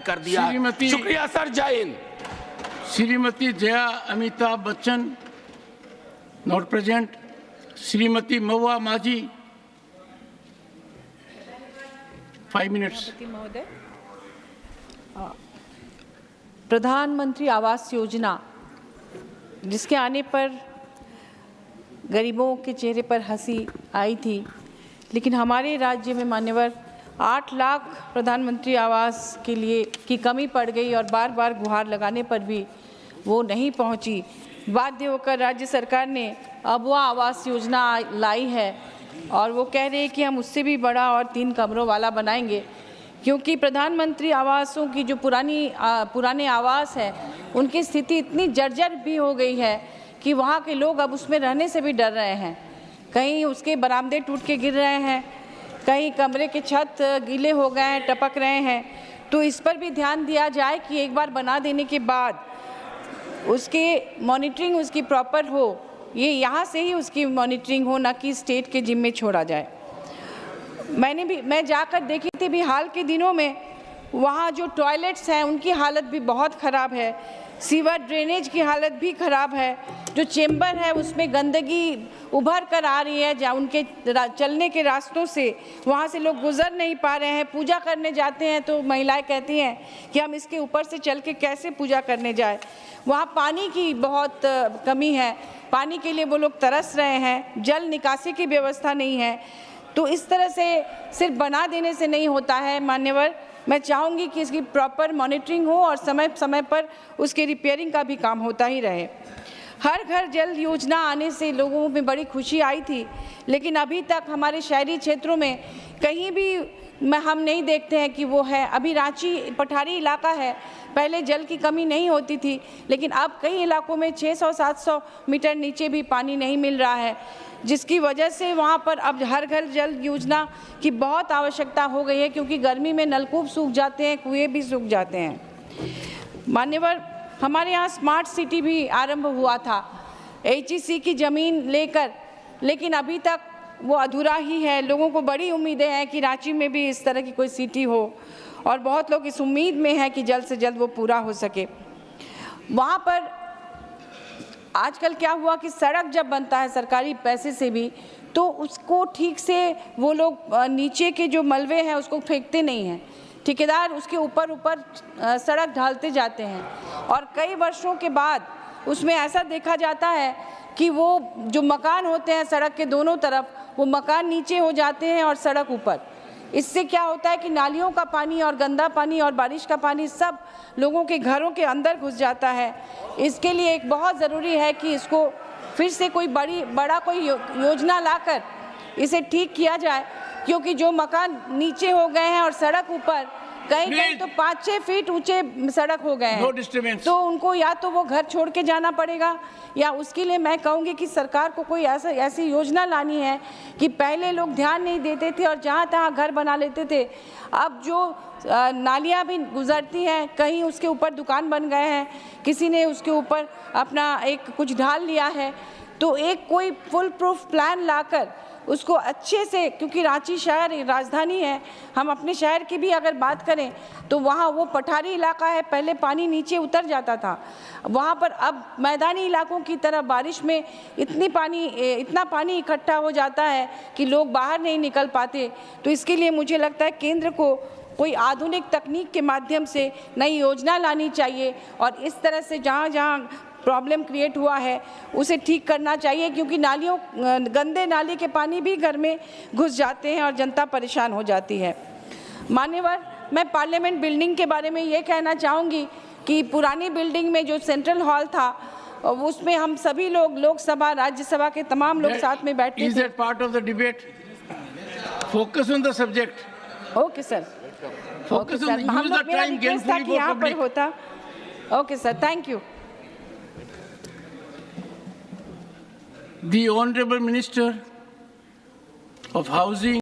कर दिया। शुक्रिया सर, जय Hind. Shrimati Jaya Amitabh Bachchan not present. Shrimati Mahua Majhi 5 minutes. प्रधानमंत्री आवास योजना जिसके आने पर गरीबों के चेहरे पर हंसी आई थी, लेकिन हमारे राज्य में मान्यवर 8 लाख प्रधानमंत्री आवास के लिए की कमी पड़ गई और बार बार गुहार लगाने पर भी वो नहीं पहुंची। बाध्य होकर राज्य सरकार ने अबुआ आवास योजना लाई है और वो कह रहे हैं कि हम उससे भी बड़ा और 3 कमरों वाला बनाएंगे, क्योंकि प्रधानमंत्री आवासों की जो पुराने आवास है उनकी स्थिति इतनी जर्जर भी हो गई है कि वहाँ के लोग अब उसमें रहने से भी डर रहे हैं। कहीं उसके बरामदे टूट के गिर रहे हैं, कहीं कमरे के छत गीले हो गए हैं, टपक रहे हैं। तो इस पर भी ध्यान दिया जाए कि एक बार बना देने के बाद उसकी मॉनिटरिंग उसकी प्रॉपर हो, ये यहाँ से ही उसकी मॉनिटरिंग हो, ना कि स्टेट के जिम्मे छोड़ा जाए। मैं जाकर देखी थी भी हाल के दिनों में, वहाँ जो टॉयलेट्स हैं उनकी हालत भी बहुत ख़राब है, सीवर ड्रेनेज की हालत भी ख़राब है, जो चेंबर है उसमें गंदगी उभर कर आ रही है, जहाँ उनके चलने के रास्तों से वहाँ से लोग गुजर नहीं पा रहे हैं। पूजा करने जाते हैं तो महिलाएं कहती हैं कि हम इसके ऊपर से चल के कैसे पूजा करने जाए। वहाँ पानी की बहुत कमी है, पानी के लिए वो लोग तरस रहे हैं, जल निकासी की व्यवस्था नहीं है। तो इस तरह से सिर्फ बना देने से नहीं होता है मान्यवर, मैं चाहूँगी कि इसकी प्रॉपर मॉनिटरिंग हो और समय समय पर उसके रिपेयरिंग का भी काम होता ही रहे। हर घर जल योजना आने से लोगों में बड़ी खुशी आई थी, लेकिन अभी तक हमारे शहरी क्षेत्रों में कहीं भी हम नहीं देखते हैं कि वो है। अभी रांची पठारी इलाका है, पहले जल की कमी नहीं होती थी, लेकिन अब कई इलाकों में 600-700 मीटर नीचे भी पानी नहीं मिल रहा है, जिसकी वजह से वहाँ पर अब हर घर जल योजना की बहुत आवश्यकता हो गई है, क्योंकि गर्मी में नलकूप सूख जाते हैं, कुएँ भी सूख जाते हैं। मान्यवर, हमारे यहाँ स्मार्ट सिटी भी आरंभ हुआ था HEC की ज़मीन लेकर, लेकिन अभी तक वो अधूरा ही है। लोगों को बड़ी उम्मीदें हैं कि रांची में भी इस तरह की कोई सिटी हो और बहुत लोग इस उम्मीद में हैं कि जल्द से जल्द वो पूरा हो सके। वहाँ पर आजकल क्या हुआ कि सड़क जब बनता है सरकारी पैसे से भी, तो उसको ठीक से वो लोग नीचे के जो मलबे हैं उसको फेंकते नहीं हैं, ठेकेदार उसके ऊपर सड़क ढालते जाते हैं और कई वर्षों के बाद उसमें ऐसा देखा जाता है कि वो जो मकान होते हैं सड़क के दोनों तरफ, वो मकान नीचे हो जाते हैं और सड़क ऊपर। इससे क्या होता है कि नालियों का पानी और गंदा पानी और बारिश का पानी सब लोगों के घरों के अंदर घुस जाता है। इसके लिए एक बहुत ज़रूरी है कि इसको फिर से कोई बड़ा कोई योजना लाकर इसे ठीक किया जाए, क्योंकि जो मकान नीचे हो गए हैं और सड़क ऊपर, कहीं तो 5-6 फीट ऊंचे सड़क हो गए हैं, तो उनको या तो वो घर छोड़ के जाना पड़ेगा, या उसके लिए मैं कहूँगी कि सरकार को कोई ऐसी योजना लानी है कि पहले लोग ध्यान नहीं देते थे और जहाँ तहाँ घर बना लेते थे। अब जो नालियाँ भी गुजरती हैं, कहीं उसके ऊपर दुकान बन गए हैं, किसी ने उसके ऊपर अपना एक कुछ ढाल लिया है, तो एक कोई फुल प्रूफ प्लान लाकर उसको अच्छे से, क्योंकि रांची शहर राजधानी है, हम अपने शहर की भी अगर बात करें तो वहाँ वो पठारी इलाका है, पहले पानी नीचे उतर जाता था, वहाँ पर अब मैदानी इलाकों की तरह बारिश में इतना पानी इकट्ठा हो जाता है कि लोग बाहर नहीं निकल पाते। तो इसके लिए मुझे लगता है केंद्र को कोई आधुनिक तकनीक के माध्यम से नई योजना लानी चाहिए और इस तरह से जहाँ जहाँ प्रॉब्लम क्रिएट हुआ है उसे ठीक करना चाहिए, क्योंकि गंदे नाली के पानी भी घर में घुस जाते हैं और जनता परेशान हो जाती है। मान्यवर, मैं पार्लियामेंट बिल्डिंग के बारे में ये कहना चाहूँगी कि पुरानी बिल्डिंग में जो सेंट्रल हॉल था उसमें हम सभी लोग, लोकसभा राज्यसभा के तमाम लोग साथ में बैठते थे। Is that part of the debate? Focus on the subject. Okay sir, Focus on use the time gainfully for यहाँ पर public. होता। Okay sir, thank you. The Honorable Minister of Housing